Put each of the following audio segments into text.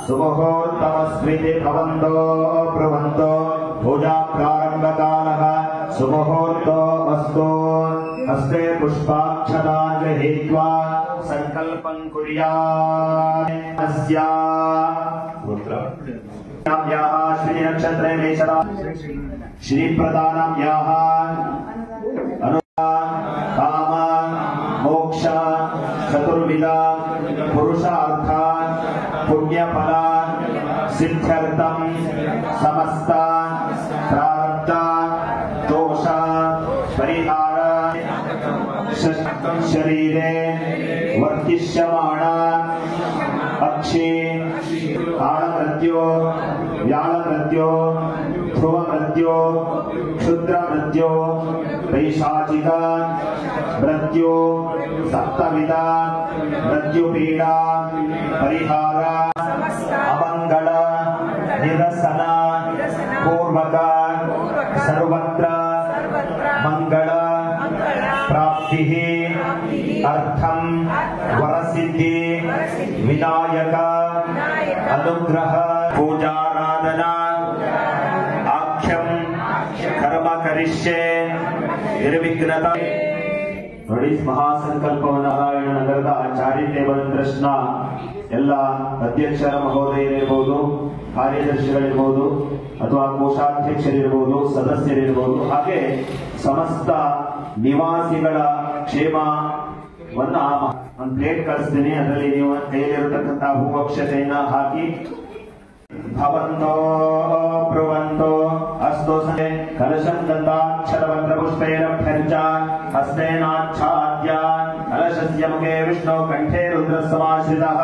सुमुहूर्तमस्मिति भवन्तो ब्रुवन्तो पूजा प्रारम्भकालः सुमुहूर्तो अस्तु हस्ते पुष्पाक्षतान् गृहीत्वा संकल्पं कुर्यात् अस्याः श्री नक्षत्रे मेषरा श्री प्रदानाम्याः काम मोक्ष चतुर्विध पुरुषार्थ पुण्यफल सिद्ध्यर्थं समस्त प्रारब्ध दोष परिहार शरीरे वर्तिष्यमाण अक्षे कालमृत्यो व्यालमृत्यो ध्रुवमृत्यो क्षुद्रमृत्यो पैशाचिक मृत्यो सप्तविध मृत्युपीडा परिहार अमंगल निरसन पूर्वक सर्वत्र मंगल प्राप्ति अर्थम वरसिद्धि विनायक अनुग्रह पूजाराधना आख्यम कर्म करिष्ये निर्विघ्नता ನೋಡಿ ಮಹಾಸಂಕಲ್ಪವನ್ನು ನಾರಾಯಣ ನಗರದ ಚಾರಿಟೇಬಲ್ ಟ್ರಸ್ಟ್ ನ ಎಲ್ಲ ಅಧ್ಯಕ್ಷರ ಮಹೋದಯರಿರಬಹುದು, ಕಾರ್ಯದರ್ಶಿಗಳಿರಬಹುದು ಅಥವಾ ಕೋಶಾಧ್ಯಕ್ಷರಿರಬಹುದು, ಸದಸ್ಯರಿರಬಹುದು, ಹಾಗೆ ಸಮಸ್ತ ನಿವಾಸಿಗಳ ಕ್ಷೇಮವನ್ನ ಒಂದು ಪ್ಲೇಟ್ ಕಳಿಸ್ತೀನಿ. ಅದರಲ್ಲಿ ನೀವು ಕೈಯಲ್ಲಿರತಕ್ಕಂತಹ ಹೂವಕ್ಷತೆಯನ್ನ ಹಾಕಿ ಭವಂತೋ ಬ್ರುವಂತೋ ಅಸ್ತೋ ಕಲಶಂ ಗಂಧಾಕ್ಷರವಸ್ತ್ರಪುಷ್ಪೈರಭ್ಯರ್ಚ ಹಸ್ತೇನಾಚ್ಛಾದ್ಯ ಕಲಶಸ್ಯ ಮುಖೇ ವಿಷ್ಣು ಕಂಠೇ ರುದ್ರಸಮಾಶ್ರಿತಃ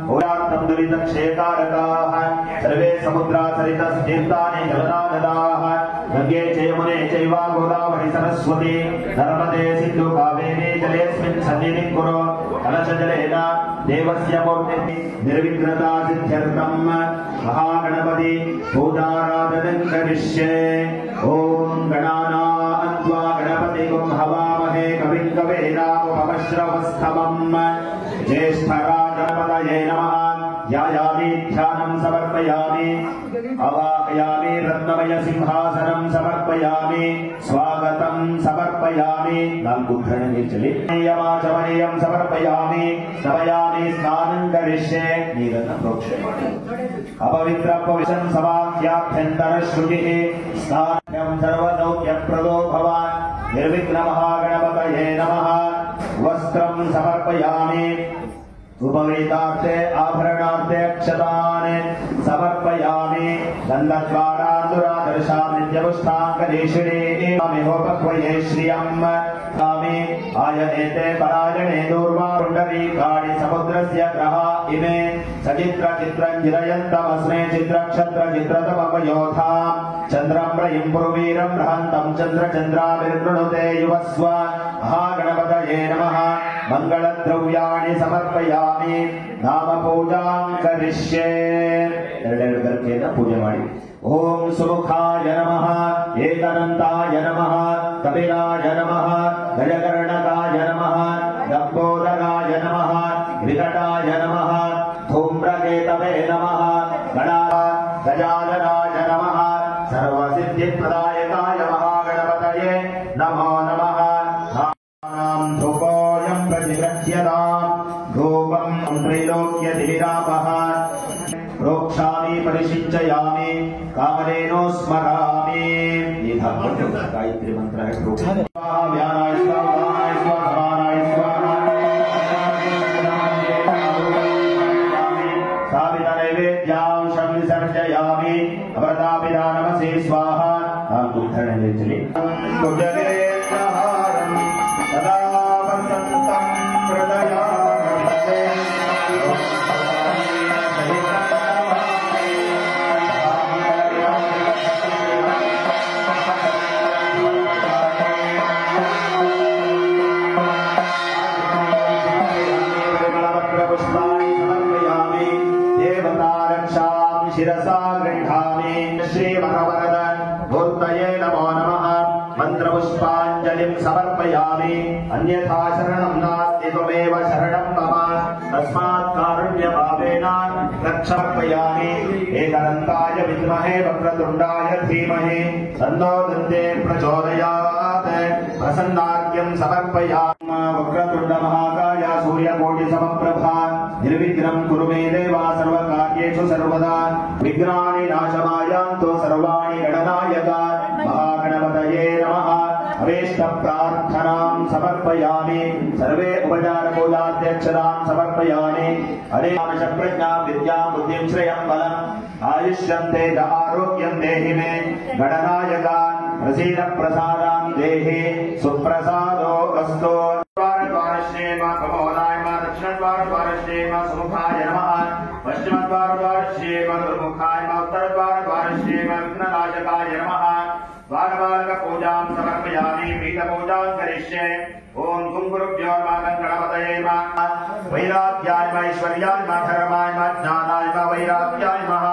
ಓಯಾರ್ಥಂ ದುರಿತಕ್ಷೇಕಾರಕಾಃ ಸರ್ವೇ ಸಮುದ್ರಾಸರಿತಸ್ತೀರ್ಥಾನಿ ಜಲನಾನದಾಃ ಗಂಗೆ ಚಯಮುನೆ ಚೈವ ಗೋದಾವರಿ ಸರಸ್ವತಿ ನರ್ಮದೆ ಸಿಂಧು ಕಾವೇರಿ ಜಲೇಸ್ಮಿನ್ ಸನ್ನಿಧಿಂ ಕುರು ಕಲಶಜಲೇನ ದೇವಸ್ಯ ಮೂರ್ತಿ ನಿರ್ವಿಘ್ನತಾ ಸಿದ್ಧ್ಯರ್ಥಂ ಮಹಾಗಣಪತಿ ಪೂಜಾರಾಧನಂ ಕರಿಷ್ಯೆ. ಓಂ ಗಣಾನಾನ್ ತ್ವಾ ಗಣಪತಿಗುಂ ಹವಾಮಹೇ ಕವಿಂ ಕವೀನಾಮುಪಮಶ್ರವಸ್ತಮಂ. ಜ್ಯೇಷ್ಠರಾಜಪತಯೇ ನಮಃ. ಧ್ಯಾಯಾಮಿ ಧ್ಯಾನಂ ಸಮರ್ಪಯಾಮಿ. ಅವಾಹಯಾಮಿ ರತ್ನಮಯ ಸಿಂಹಾಸನಂ ಸಮರ್ಪಯಾಮಿ. ಸ್ವಾಗತಂ ಸಮರ್ಪಯಾಮಿ. ನಾಲ್ಕು ಘಟನೆ ಚಲಿ ಯಮಾಚಮನೀಯಂ ಸಮರ್ಪಯಾಮಿ. ನಮಯಾಮಿ ಸ್ನಾನಂ ಕರಿಷ್ಯೆ. ನೀರನ್ನು ಪ್ರೋಕ್ಷಣೆ ಮಾಡಿ. ಅಪವಿತ್ರ ಪವಿತ್ರಂ ಸಮಾಖ್ಯಾಭ್ಯಂತರ ಶ್ರುತಿ ಸ್ನಾನಂ ಸರ್ವಸೌಖ್ಯಪ್ರದೋ ಭವ. ನಿರ್ವಿಘ್ನ ಮಹಾಗಣಪತಯೇ ನಮಃ. ವಸ್ತ್ರಂ ಸಮರ್ಪಯಾಮಿ. उपवेतार्थे आभरणार्थे अक्षतान् समर्पयामि. गन्धद्वारान्दुरादर्शां नित्यपुष्पाङ्गदेशिणे होपक्वये श्रियम् कामि आयनेते परायणे दूर्वा पुण्डरीकाणि समुद्रस्य ग्रहा इमे सचित्र चित्रञ्जिरयन्तमस्मे चित्रक्षत्र चित्रतमपयोधा चन्द्रं प्रयं पुरुवीरं बृहन्तं चन्द्रचन्द्राभिर्गृणुते युवस्व. महागणपतये नमः. मंगलद्रव्याणि समर्पयामि. नाम पूजां करिष्ये. ಎರಡೆರಡು ಗರ್ಕೆನ ಪೂಜೆ ಮಾಡಿ. ಓಂ ಸುಮುಖಾಯ ನಮಃ. ಏಕದಂತಾಯ ನಮಃ. ಕಪಿಲಾಯ ನಮಃ. ಗಜಕರ್ಣಕಾಯ ನಮಃ. ಲಂಬೋದರಾಯ ನಮಃ. ವಿಕಟಾಯ ನಮಃ. ಧೂಮ್ರಕೇತವೇ ನಮಃ. ಗಜಾನನಾಯ ನಮಃ. ಸರ್ವಸಿದ್ಧಿಪ್ರದಾಯಕಾಯ ಮಹಾಗಣಪತಯೇ ನಮೋ ನಮಃ. ಧೂಪೋಯಂ ಪ್ರತಿಗೃಹ್ಯತಾಂ. ಧೂಪಂ ತ್ರೈಲೋಕ್ಯತಿವಿರಾಪಃ. ಪ್ರೋಕ್ಷಾಮಿ ಪರಿಶಿಂಚಯಾಮಿ. ಕಾಮಧೇನೋ ಸ್ಮರಾಮಿ. ಈ ಗಾಯತ್ರಿ ಮಂತ್ರ ವ್ಯಾನಾಯ ಸ್ವಾಹಾಯ ಸ್ವಾಹಾಯ ಸ್ವಾಹಾ. ಸಾವಿರ ನೈವೇದ್ಯಾಂಶಂ ವಿಸರ್ಜಯಾಮಿ. ಅಮೃತಾಪಿತಾ ನಮಸೇ ಸ್ವಾಹಾ. ನಾಲ್ಕು ಉದ್ಧರಣೆ ಚಲಿ. ಸದಾ ವಸಂತಂ ಹೃದಯಾಮೃತೆ. पुष्पाणि समर्पयामि. देवता रक्षां शिरसा गृह्णामि. श्रीमहावरद मूर्तये नमो नमः. मंत्रपुष्पाञ्जलिं समर्पयामि. अन्यथा शरणं नास्ति त्वमेव शरणं मम. तस्मात् कारुण्यभावेन तत्समर्पयामि एकदन्ताय विद्महे वक्रतुण्डाय धीमहि तन्नो दन्ते प्रचोदयात् प्रसन्नार्घ्यं समर्पयामि वक्रतुण्ड महाकाय सूर्यकोटि समप्रभा निर्विघ्नं कुरु मे देव सर्वकार्येषु सर्वदा विघ्नानि नाशमायान्तु सर्वाणि गणनायक महागणपतये नमः अवेष्ट प्रार्थनां समर्पयामि सर्वे उपचार पूजाध्यक्षतां समर्पयामि अनेकांश प्रज्ञा विद्या बुद्धिं श्रेयं बलम् आयुष्यं तेज आरोग्यं देहि मे गणनायक प्रसीद प्रसादां देहि सुप्रसादो अस्तु द्वारश्रेम कमोदाय मा दक्षिणद्वारश्रेम सुमुखाय नमः पश्चिमद्वारश्रेम दुर्मुखाय मा उत्तरद्वारश्रेम विघ्ननाशकाय नमः द्वारपालक पूजां समर्पयामि पीठ पूजां करिष्ये ओम गुरुभ्यो नमः गणपतये नमः वैराग्याय नमः ऐश्वर्याय नमः धर्माय नमः ज्ञानाय नमः वैराग्याय नमः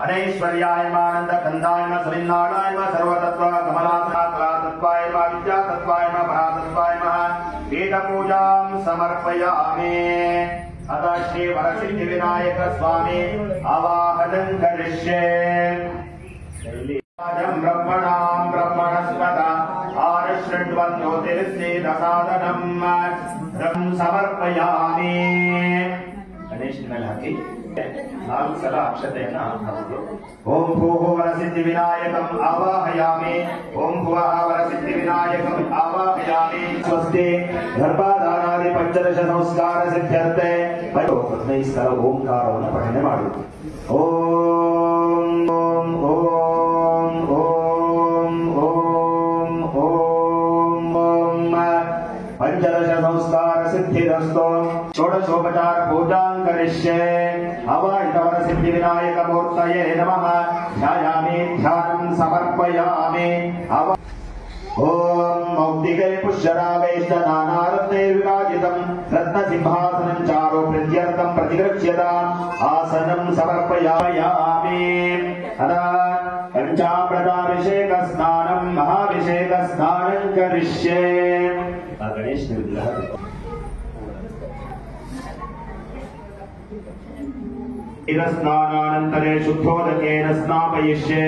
अनैश्वर्याय नमः आनन्दकन्दाय नमः सविन्नाडाय नमः सर्वतत्त्व कमलात्मकाय नमः विद्यातत्त्वाय नमः परातत्त्वाय नमः पीठ पूजां समर्पयामि अतः श्री वरसिद्धि विनायक स्वामी आवाहनं करिष्ये ब्रह्मणां ब्रह्मणस्पद आरशृण्वन्नोतिर्सेदसादनं समर्पयामि गणेश ಮೇಲೆ ಹಾಕಿ 4 ಸಲ ಅಕ್ಷತೆಯನ್ನು ಹಾಕಬಹುದು ಓಂ ಭೂಃ ವರಸಿದ್ಧಿ ವಿನಾಯಕಂ ಆವಾಹಯಾಮಿ ಓಂ ಭುವಃ ವರಸಿದ್ಧಿ ವಿನಾಯಕಂ ಆವಾಹಯಾಮಿ ಸ್ವಸ್ತಿ ಗರ್ಭಧಾರಣಾದಿ ಪಂಚದಶ ಸಂಸ್ಕಾರ ಸಿದ್ಧ್ಯರ್ಥೆ 15 ಸಲ ಓಂಕಾರವನ್ನು ಪಠನೆ ಮಾಡಿ ಓಂ ಓಂ ಓಂ ಓಂ ಓಂ ಓಂ ಓಂ पंचदश संस्कार सिद्धिरस्तो षोडशोपचार पूजां करिष्ये अवाहितवर सिद्धि विनायक मूर्तये नमः ध्यायामि ध्यानं समर्पयामि ओम मौक्तिके पुष्यरावेश्च नानारत्ने विराजितं रत्नसिंहासनं चारो प्रत्यर्थं प्रतिगृह्यताम् आसनं समर्पयामि अदा पंचामृताभिषेक स्नानं महाभिषेक स्नानं करिष्ये गणेश विग्रह स्नानानन्तरे शुद्धोदकेन स्नापयिष्ये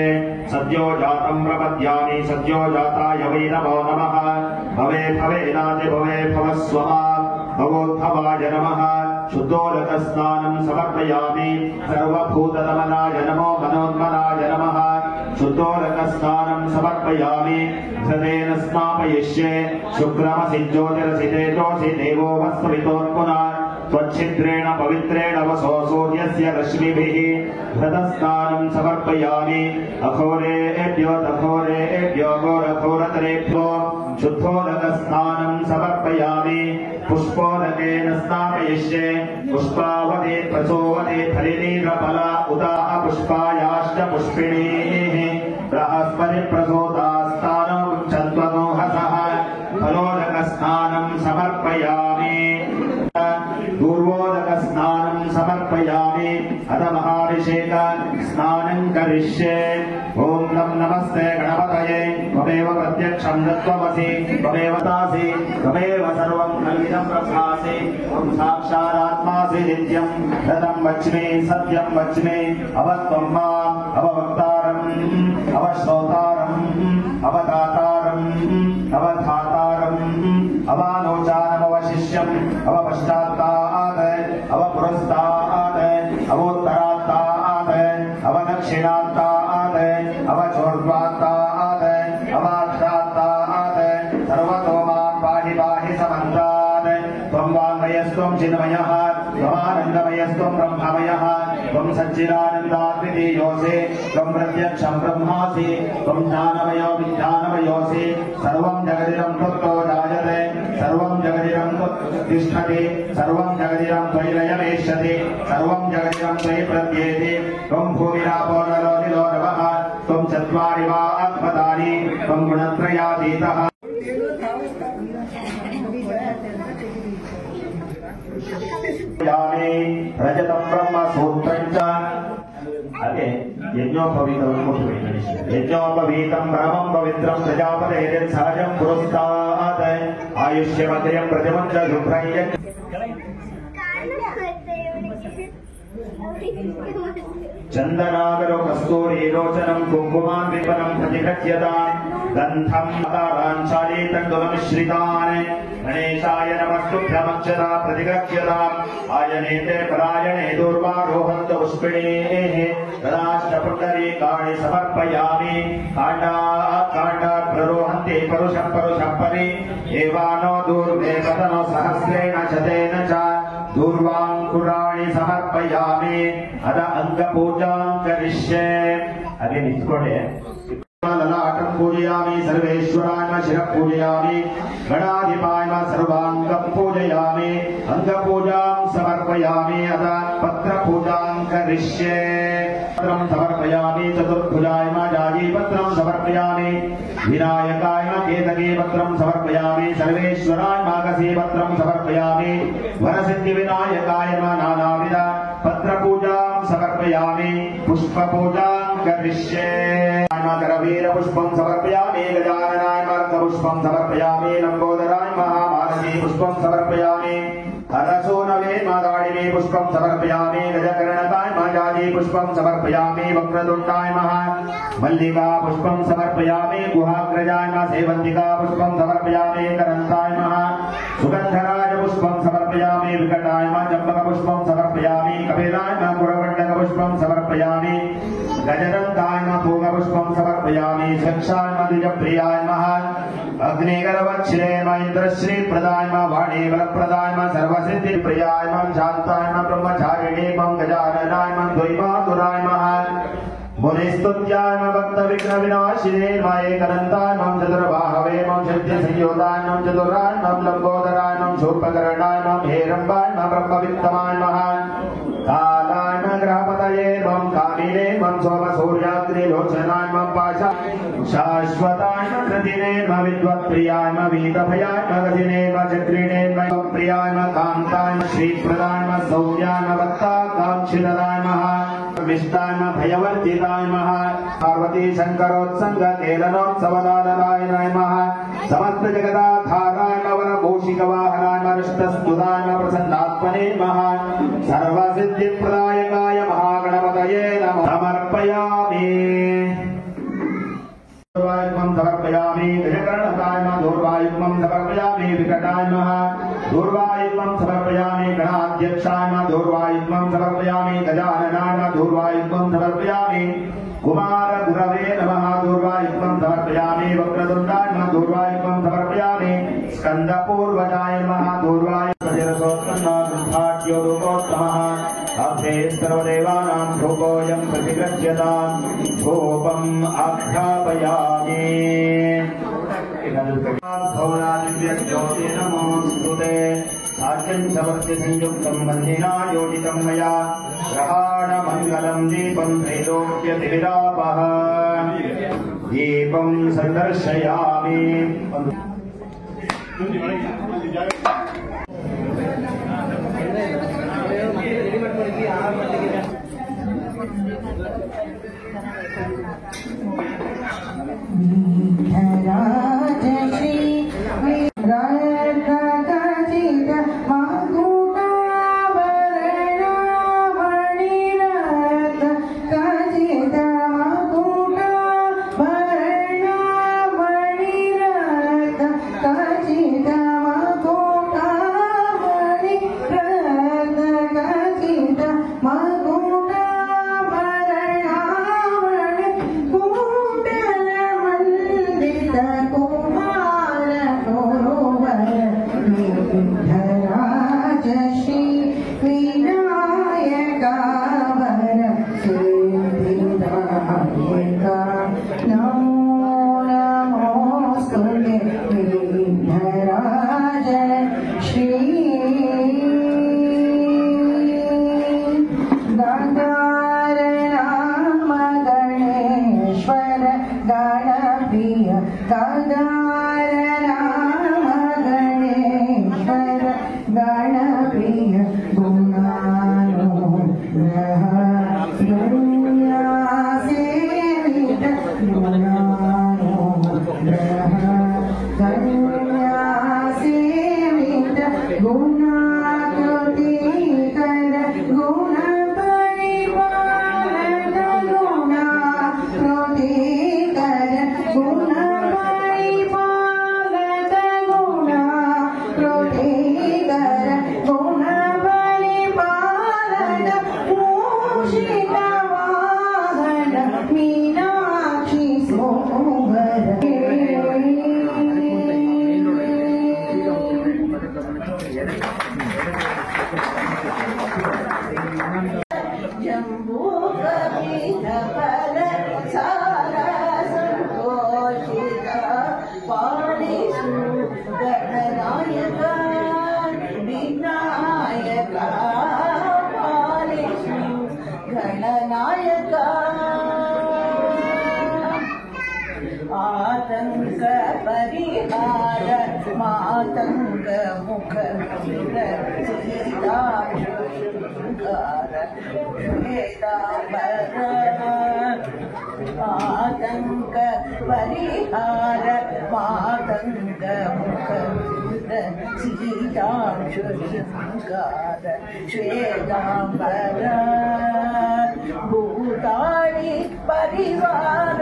सद्यो जातं प्रपद्यामि सद्यो जाताय वै नमो नमः भवे भवेनादि भवे भवस्वः भवोद्भवाय नमः शुद्धोदक स्नानं समर्पयामि सर्वभूतदमनाय नमो मनोन्मनाय नमः शुद्धोदक स्नानं समर्पयामि घृतेन स्नापयिष्ये शुक्रमसि ज्योतिरसि तेजोसि देवो वस्वितोत्पुनः त्वच्छिद्रेण पवित्रेण वसो सूर्यस्य रश्मिभिः घृतस्नानं समर्पयामि अघोरेभ्यो दघोरेभ्यो घोरघोरतरेभ्यो शुद्धोदकस्नानं समर्पयामि पुष्पोदकेन स्नापयिष्ये पुष्पावते प्रचोवते फलिनीरफला उदाह पुष्पायाश्च पुष्पिणीः बृहस्पति प्रसोदास्तानो उच्चत्वनो हसः फलोदकस्नानं समर्पयामि पूर्वोदक स्नानं समर्पयामि अथ महाभिषेक स्नानं करिष्ये ओम नमस्ते गणपतये त्वमेव प्रत्यक्षं तत्त्वमसि त्वमेव तासि त्वमेव सर्वं कल्पितं ब्रह्मासि त्वं साक्षादात्मासि नित्यं रतं वच्मि सत्यं वच्मि अवत्वं माम् अववक्तारम् अवश्रोतारम् अवदातारम् अवधातारम् अवानोचानमवशिष्यम् अवपश्चात्तात् अवपुरस्तात् अवोत्तरात्तात् अवदक्षिणात्तात् अवचोर्ध्वात्तात् अवाक्षात्तात् सर्वतो मां पाहि पाहि समन्तात् त्वं वाङ्मयस्त्वं चिन्मयः त्वमानन्दमयस्त्वं ब्रह्ममयः त्वं सच्चिदानन्दाद्वितीयोऽसि त्वं प्रत्यक्षं ब्रह्मासि त्वं ज्ञानमयो विज्ञानमयोऽसि सर्वं जगदिदं त्वत्तो जायते सर्वं जगदिदं तिष्ठति सर्वं जगदिदं त्वयि लयमेष्यति सर्वं जगदिदं त्वयि प्रत्येति त्वं भूमिरापो नरो निलो नभः त्वं चत्वारि वा आत्मदानि त्वं गुणत्रयातीतः रजतं ब्रह्म सूत्रञ्च अगे यज्ञोपवीतं ब्रह्मं पवित्रं प्रजापतेः सहजं पुरस्तात् आयुष्यमग्र्यं प्रतिमुच्च शुभ्रं चंदनागरो कस्तूरी लोचनं कुंकुमान् विपनं प्रतिगृह्यताम् गन्धं ताराञ्चाली तण्डुलमिश्रितान् गणेशाय नमस्तुभ्यमक्षरा प्रतिगृह्यताम् आयनेते परायणे दूर्वारोहन्त पुष्पिणेः तदाष्टपुण्डरीकाणि समर्पयामि काण्डा प्ररोहन्ति परुषं परि एवानो दूर्वे पतनो सहस्रेण शतेन च दूर्वाङ्कुराणि समर्पयामि अद अंगपूजां करिष्ये अगे नित्कोडे ललाटं पूजयामि सर्वेश्वराय शिरः पूजयामि गणाधिपाय सर्वाङ्गं पूजयामि अंगपूजां समर्पयामि अद पत्रपूजां करिष्ये पत्रं समर्पयामि चतुर्भुजाय जाजीपत्रं समर्पयामि विनायकाय केतकी पत्रं समर्पयामि सर्वेश्वराय मागसी पत्रं समर्पयामि वरसिद्धि विनायकाय नानाविध पत्रपूजां समर्पयामि पुष्पपूजां करिष्ये करवीर पुष्पं समर्पयामि गजाननाय मार्गपुष्पं समर्पयामि लंबोदराय महामानसी पुष्पं समर्पयामि हरसोनवे मादाडिवे पुष्पं समर्पयामि गजकर्णकाय माजाजी पुष्पं समर्पयामि वक्रतुण्डाय मल्लिका पुष्पं समर्पयामि गुहाग्रजाय सेवन्तिका पुष्पं समर्पयामि करन्ताय सुगन्धराज पुष्पं समर्पयामि विकटाय चम्पक पुष्पं समर्पयामि कपिलाय कुरवण्डक पुष्पं समर्पयामि गजदन्ताय पूगपुष्पं समर्पयामि सक्षाय द्विजप्रियाय अग्निगर्वच्छिरे इंद्रश्री प्रदाय वाणी बलप्रदाय सर्वसिद्धि प्रियाय शांताय ब्रह्मचारिणे गजाननाय द्वैमातुराय मुनिस्तुत्याय भक्त विघ्न विनाशिने एकदन्ताय चतुर्बाहवे सिद्धि संयोगाय चतुराय लंबोदराय शूर्पकर्णाय हेरम्बाय ब्रह्मवित्तमाय कालाय ग्रहपतये कामिने सोम सूर्याग्निलोचनाय पाशा शाश्वताय कृतिने विद्वत्प्रियाय वीतभयाय गतिने चक्रिणे प्रियाय कान्ताय श्रीप्रदाय सौर्याय भक्ताकांक्षिताय विष्टाय भयवर्जिताय पार्वती शंकरोत्संग केलनोत्सवदाय समस्त जगदाधाराय वरभूषिक वाहनाय हृष्टस्तुताय प्रसन्नात्मने सर्वसिद्धिप्रदायकाय महागणपतये नमः समर्पयामि दूर्वायुग्मं समर्पयामि गजकर्णकाय दूर्वायुग्मं समर्पयामि विकटाय दूर्वायुग्मं समर्पयामि गणाध्यक्षाय दूर्वायुग्मं समर्पयामि गजाननाय दूर्वायुग्मं समर्पयामि कुमार गुरवे नमः दूर्वायुग्मं समर्पयामि वक्रतुण्डाय दूर्वायुग्मं समर्पयामि स्कन्दपूर्वजाय नमः दूर्वायुग्मोत्तमः अभ्ये सर्वदेवानां धूपोऽयं प्रतिगृह्यताम् धूपम् आघ्रापयामि घोरादिव्यज्योति नमोऽस्तुते साक्ष्यं समर्प्य संयुक्तं वन्दिना योजितं मया ग्रहाणमङ्गलं दीपं त्रैलोक्यतिविदापः दीपं सन्दर्शयामि गुणाकृति कर गुण परिपालन आतंक परिहार मातंग मुख आतंक परिहार मातंग मुख सीतांशु शृंगार श्वेतांबर भूतानि परिवार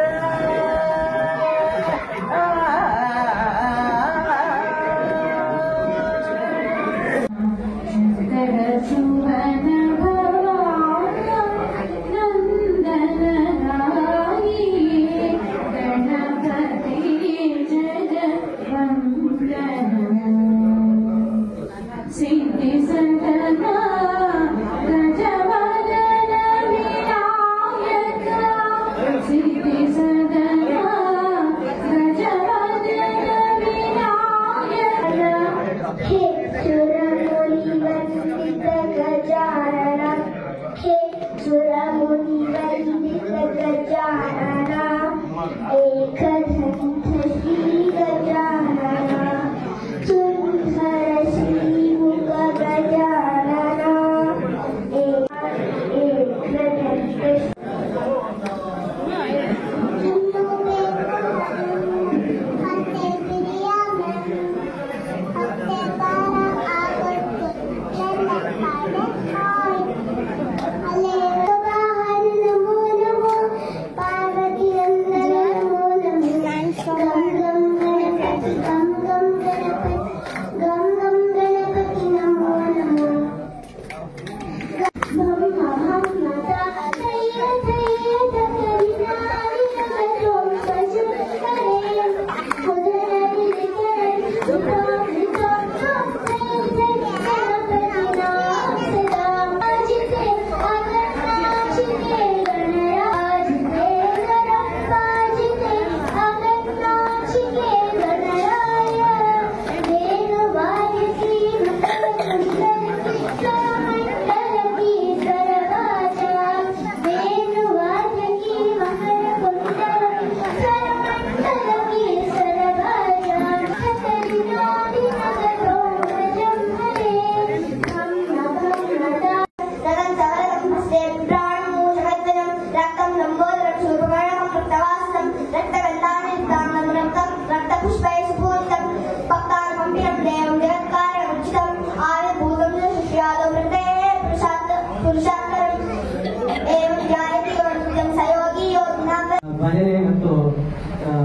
ಭಜನೆ ಮತ್ತು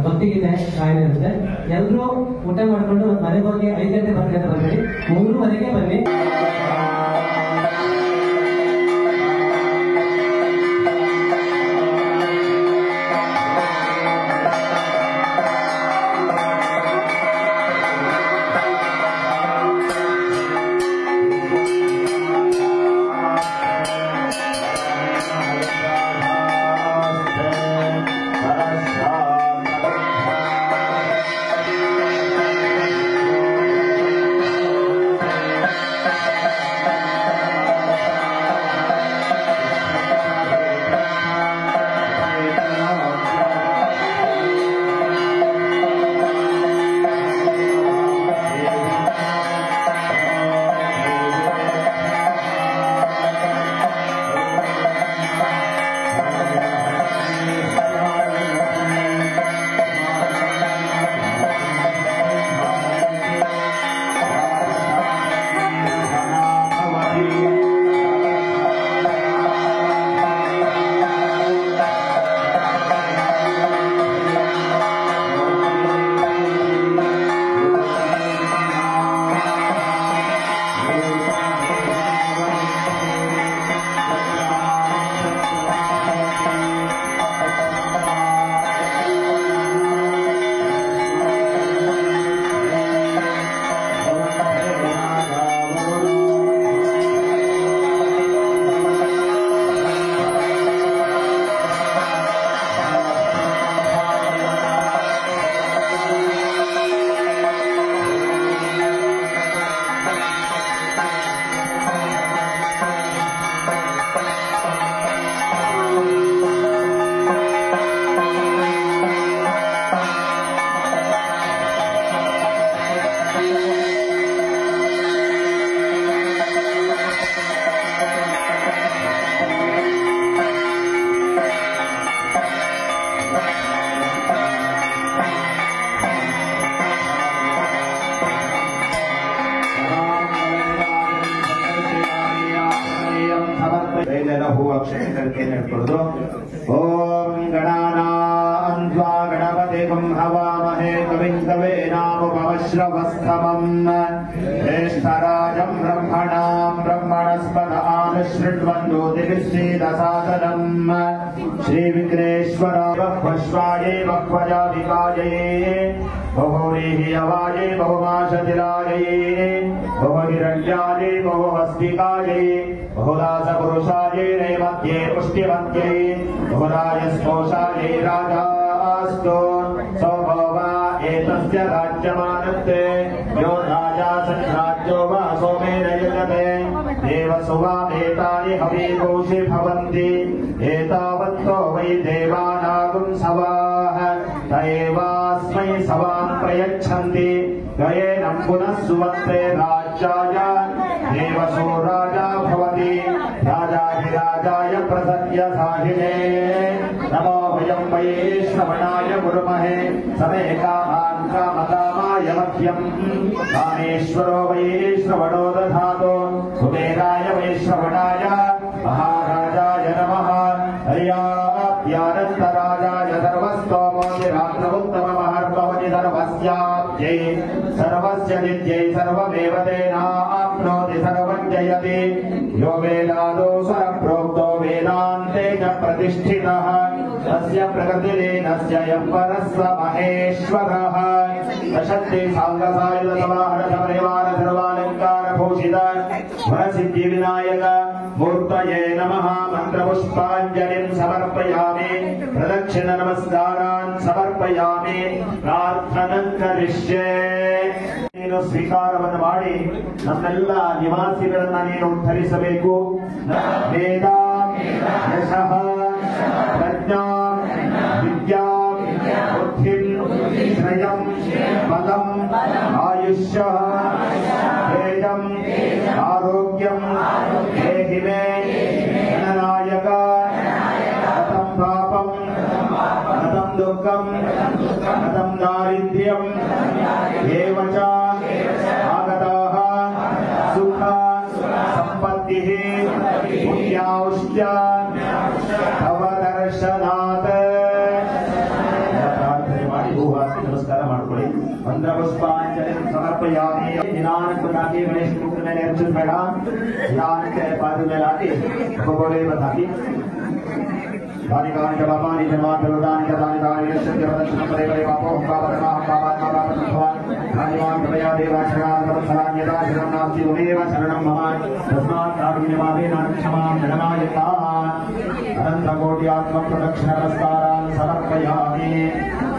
ಭಕ್ತಿಗೀತೆ ಗಾಯನ ಇರುತ್ತೆ. ಎಲ್ಲರೂ ಊಟ ಮಾಡಿಕೊಂಡು ಮನೆಗೆ ಹೋಗಿ 5 ಗಂಟೆ ಬರ್ತೀವಿ ಅಂತ ಬರ್ಬೇಡಿ, 3:30ಗೆ ಬನ್ನಿ. ಶಕ್ತಿಗಳಿಗೆ ಹೇಳ್ಕೊಳ್ಳೋದು. ಓಂ ಗಣಾನಾಂ ತ್ವಾ ಗಣಪತಿಂ ಹವಾಮಹೇ ಕವಿಂ ಕವೀನಾಮುಪಮಶ್ರವಸ್ತಮಂ ಜ್ಯೇಷ್ಠರಾಜಂ ಬ್ರಹ್ಮಣಾಂ ಬ್ರಹ್ಮಣಸ್ಪದ ಆನುಶೃಣ್ವನ್ನೋತಿಭಿಶ್ಚೇದಸಾದನಂ ಶ್ರೀ ವಿಘ್ನೇಶ್ವರ ಬಹ್ವಶ್ವಾಯೇ ಬಹ್ವಜಾಧಿಕಾಯೇ बहुव्रीहि अवाजे बहुमाशतिराजे बहुहिरण्याजे बहुहस्तिकाजे बहुदासपुरुषाजे नैमध्ये पुष्टिमध्ये बहुराजस्पोषाजे राजास्तु सौभवा एतस्य राज्यमानत्ते यो राजा सन्राज्यो वा सोमेन युजते देवसुवामेतानि हवीकोशि भवन्ति एतावत्तो वै देवानागुं सवाः तयेवास्मै सवां प्रयच्छन्ति गयेनं पुनः सुवत्ते राज्याय देवसो राजा भवति राजाधिराजाय प्रसद्य साहिने नमो वयं वै श्रवणाय कुर्महे समे कामान् कामकामाय मह्यं कामेश्वरो वै श्रवणो दधातु कुबेराय वै श्रवणाय महाराजाय नमः हर्याप्यानन्तराजाय सर्वस्तोमोतिरात्रमुत्तममहर्भवति सर्वस्याब्जै सर्वस्य नित्यै सर्वमेव तेनाप्नोति सर्वं जयति यो वेदादो स्वरप्रोक्तो वेदान्ते च प्रतिष्ठितः तस्य प्रकृतिलीनस्य यः परः स महेश्वरः सशक्ति साङ्गसायुधसमाहरसपरिवार सर्वालङ्कारभूषित वरसिद्धिविनायक मूर्तये नमः मन्त्रपुष्पाञ्जलिं समर्पयामि प्रदक्षिण नमस्कारान् समर्पयामि प्रार्थनं करिष्ये ನೀನು ಸ್ವೀಕಾರವನ್ನು ಮಾಡಿ ನಮ್ಮೆಲ್ಲ ನಿವಾಸಿಗಳನ್ನ ನೀನು ಉದ್ಧರಿಸಬೇಕು. ವೇದ ಯಶಃ ಪ್ರಜ್ಞಾ ವಿದ್ಯಾ ಬುದ್ಧಿಂ ಶ್ರೇಯಂ ಬಲಂ ಆಯುಷ್ಯ ತೇಜಂ ಆರೋಗ್ಯಂ ದೇಹಿ ಮೇ ಗಣನಾಯಕ ಕಥಂ ಪಾಪಂ ಕಥಂ ದುಃಖಂ ಕಥಂ ದಾರಿದ್ರ್ಯಂ ಏವ ಚ ಆಗತಾಃ ಸುಖ ಸಂಪತ್ತಿಃ ಪುಣ್ಯಾಶ್ಚ ತವ ದರ್ಶನಾತ್. ಪ್ರಾರ್ಥನೆ ಮಾಡಿ ಭೂವಾಸಿ ನಮಸ್ಕಾರ ಮಾಡ್ಕೊಳ್ಳಿ. ಮಂತ್ರಪುಷ್ಪಾಂಜಲಿ ಸಮರ್ಪಯಾಮಿ. ನಿಧಾನಕ್ಕೆ ಹಾಕಿ ಗಣೇಶ ಮುಖದ ಮೇಲೆ ಹಚ್ಚೋದು ಬೇಡ, ನಿಧಾನಕ್ಕೆ ಪಾದ ಮೇಲೆ ಹಾಕಿ ಗೋಡೆ ಹಾಕಿ. दानि कानि च पापानि जन्मान्तरदानि च दानि दानि यस्य वदन्ति परे परे पापो हंकावरमा हंकावात्मा पापसंभवान् धान्यवान् कृपया देवाशरणान् समत्सरान्यथा शरणं नास्ति त्वमेव शरणं मम तस्मात् कारुण्यमावेन क्षमां जगनायकान् अनन्तकोटि आत्मप्रदक्षिणनमस्कारान् समर्पयामि.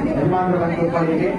यजमानवन्तुपरिगे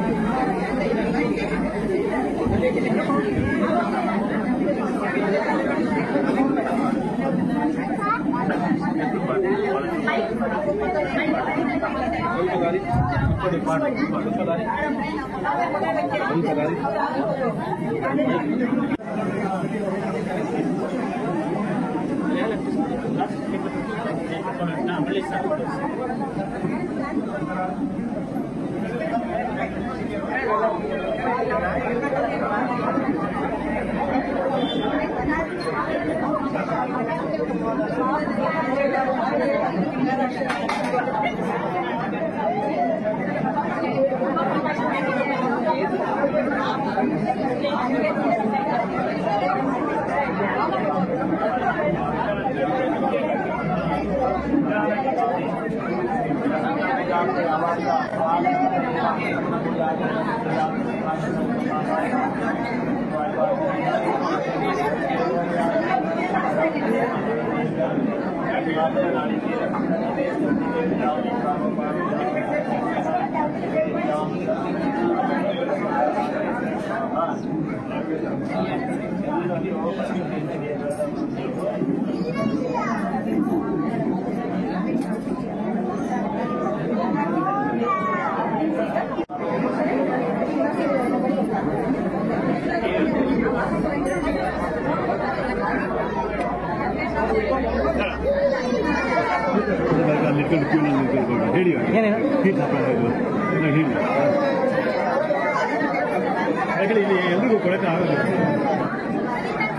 ಇಲ್ಲಿ ಎಲ್ರಿಗೂ ಕೊಡಕ್ಕೆ ಆಗೋದು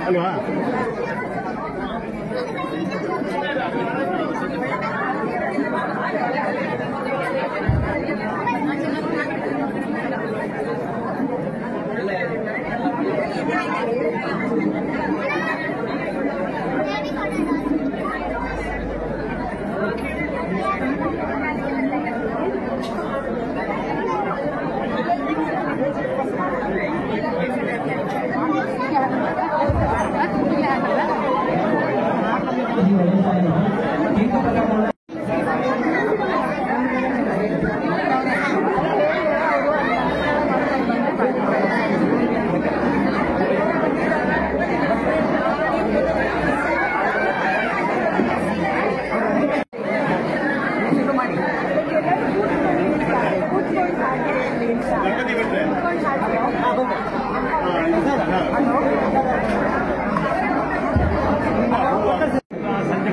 ಅಲ್ವಾ? ಗಣಪತಿ ಬಿಟ್ರೆ ಸಂಜೆ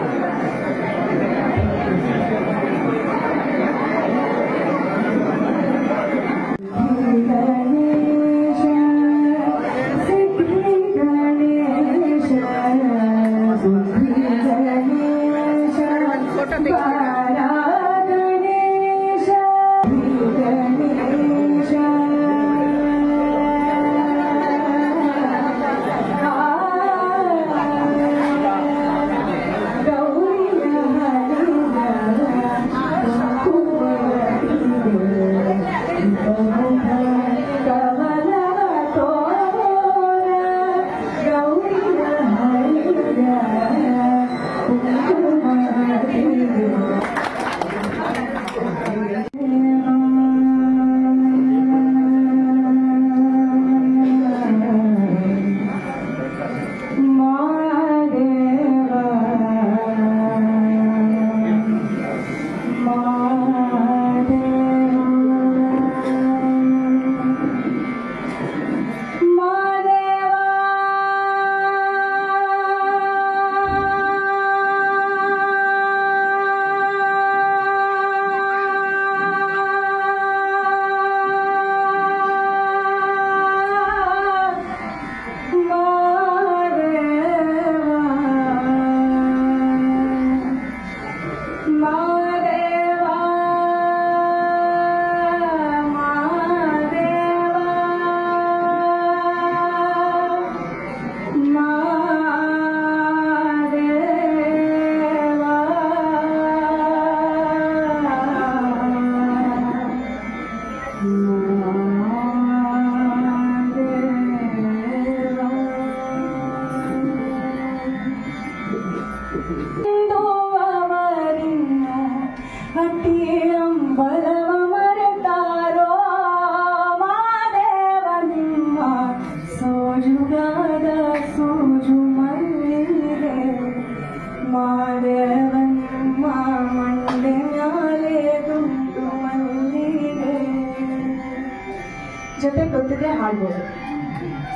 ಜೊತೆ ಗೊತ್ತಿದೆ ಹಾಡ್ಬೋದು.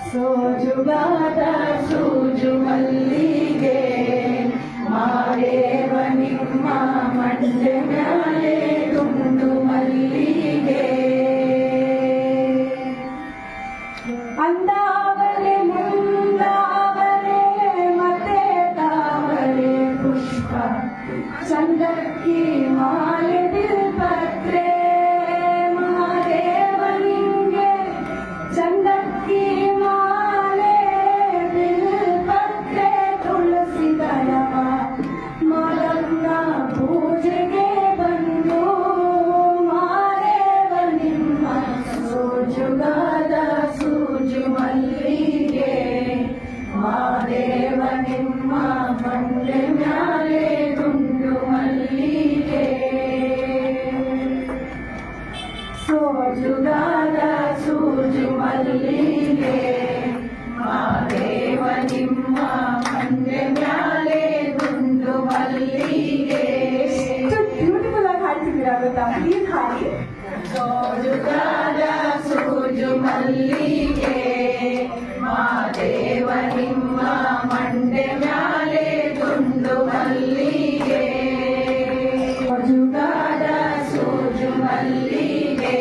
ಸೋಜುಗಾದ ಸೂಜು ಮಲ್ಲಿಗೆ ಮಾರೇವ ನಿಮ್ಮ ಮಂಡೆ ಮ್ಯಾಲೆ ತುಂಡು ಮಲ್ಲಿಗೆ ಅಂದಾವರೆ ಮುಂದಾವರೆ ಮತ್ತೆ ತಾವರೆ ಪುಷ್ಪ ಚಂದಕ್ಕಿ ಮಾಲೆ ದಿಲ್ಪತ್ರೆ ಚಂದಕ್ಕಿ ಮಾಲೆ ಬಿಲ್ಪತ್ರೆ ತುಳಸಿ ದಳವ ಮಲಗ್ನ ಪೂಜೆಗೆ ಬಂದು ಮಾರೇವ ನಿಮ್ಮ ಸೋಜುಗಾದ ಸೂಜು ಮಲ್ಲಿಗೆ ಮಾದೇವ ನಿಮ್ಮ ಮಂಡೆ ಮ್ಯಾಲೆ ಗುಂಡು ಮಲ್ಲಿಗೆ ಸೋಜುಗಾದ ಸೂಜು ಮಲ್ಲಿಗೆ ಮಾದೇವ ನಿಮ್ಮ ಮಂಡೆ ಮ್ಯಾಲೆ ಗುಂಡು ಮಲ್ಲಿಗೆ. ಬ್ಯೂಟಿಫುಲ್ ಆಗಿ ಹಾಡ್ತಿದ್ದೀರಾ ಗೊತ್ತಾ? ಪ್ಲೀಸ್ ಹಾಡಿ. ಸೋಜುಗಾದ ಸೂಜು ಮಲ್ಲಿಗೆ ಮಾದೇವ ನಿಮ್ಮ ಮಂಡೆ ಮ್ಯಾಲೆ ಗುಂಡು ಮಲ್ಲಿಗೆ ಸೋಜುಗಾದ ಸೂಜು ಮಲ್ಲಿಗೆ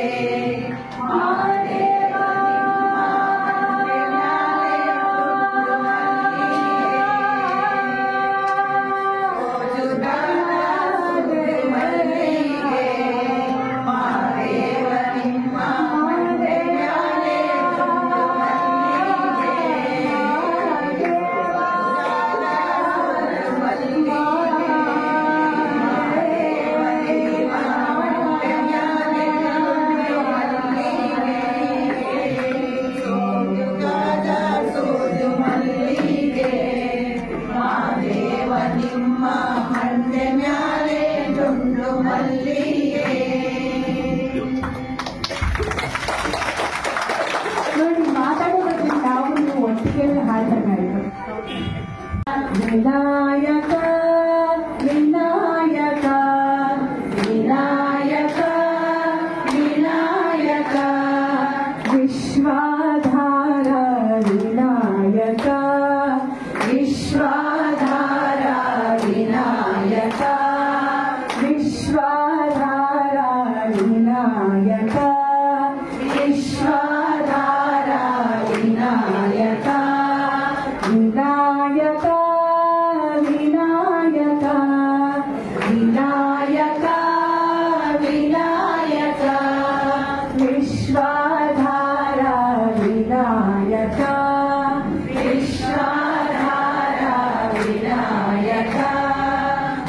ನೋಡಿ, ಮಾತಾಡೋದಕ್ಕೆ ನಾವು ಒಟ್ಟಿಗೆ ಹಾಡ್ಬೇಕಾಯ್ತು. ವಿನಾಯಕ ವಿನಾಯಕ ವಿನಾಯಕ ವಿನಾಯಕ विश्वाधारा विनायक विश्वाधारा विनायक विनायक विनायक विनायक विनायक विश्वाधारा विनायक विश्वाधारा विनायक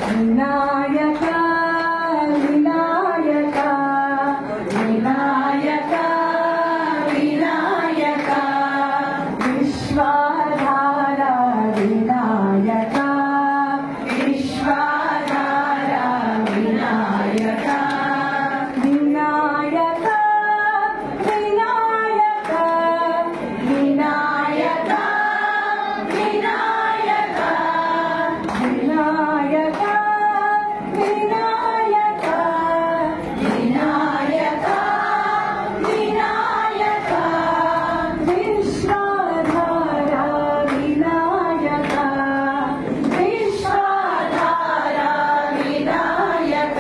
विनायक विनायक विनायक विनायक विश्वाधारा विनायक विश्वाधारा विनायक विनायक विनायक विनायक विनायक विनायक विनायक विनायक विनायक विश्वाधारा विनायक विश्वाधारा विनायक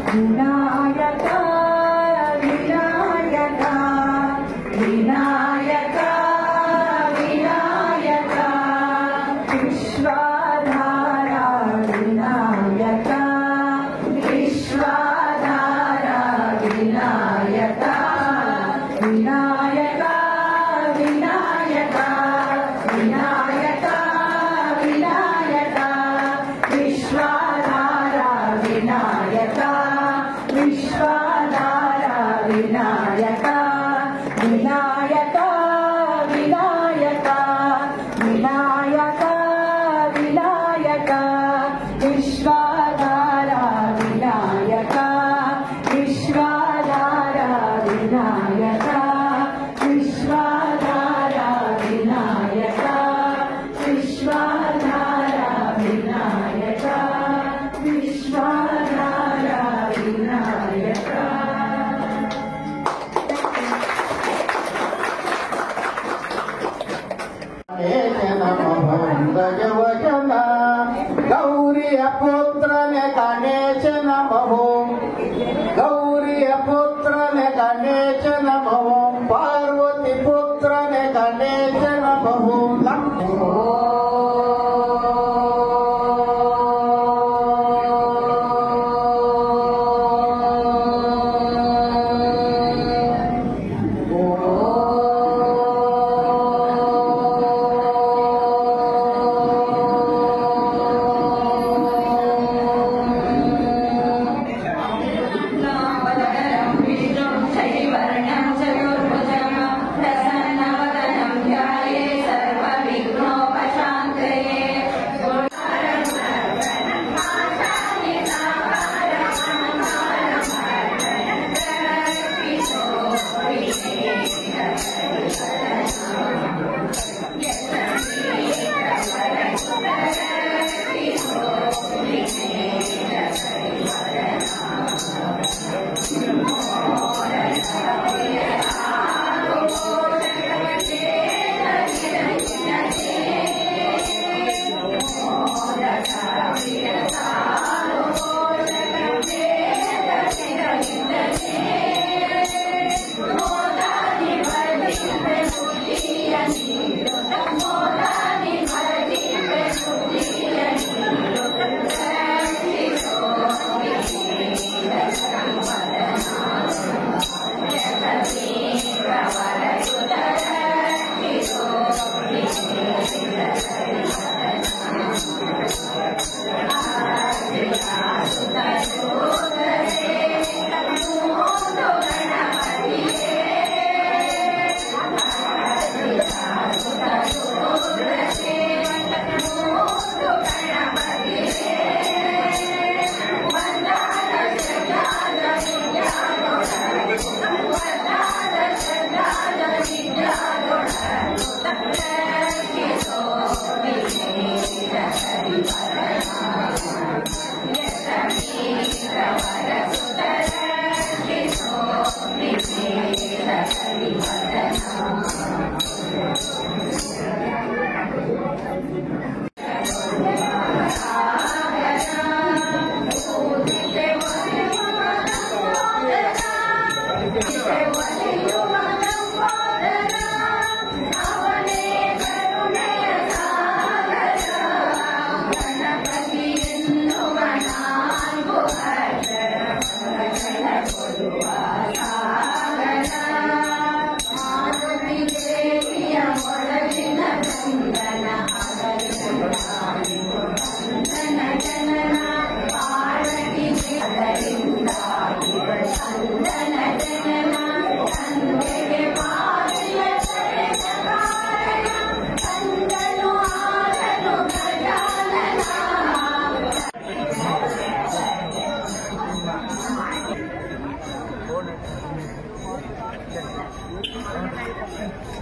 विनायक विनायक विनायक विनायक विश्वाधारा विनायक विश्वाधारा विनायक विनायक विनायक विनायक विनायक विश्वाधारा विनायक विश्वाधारा विनायक विनायक विनायक विनायक विनायक विश्वाधारा विनायक विश्वाधारा विनायक विश्वाधारा विनायक विश्वाधारा विनायक विश्वाधारा विनायक ಗೌರಿಯ ಪುತ್ರನೆ ಗಣೇಶ ನಮೋ ಗೌರಿಯ ಪುತ್ರನೆ ಗಣೇಶ ನಮೋ ಪಾರ್ವತಿ ಪುತ್ರನೆ ಗಣೇಶ ನಮೋ शैवर्णं च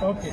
ಓಕೆ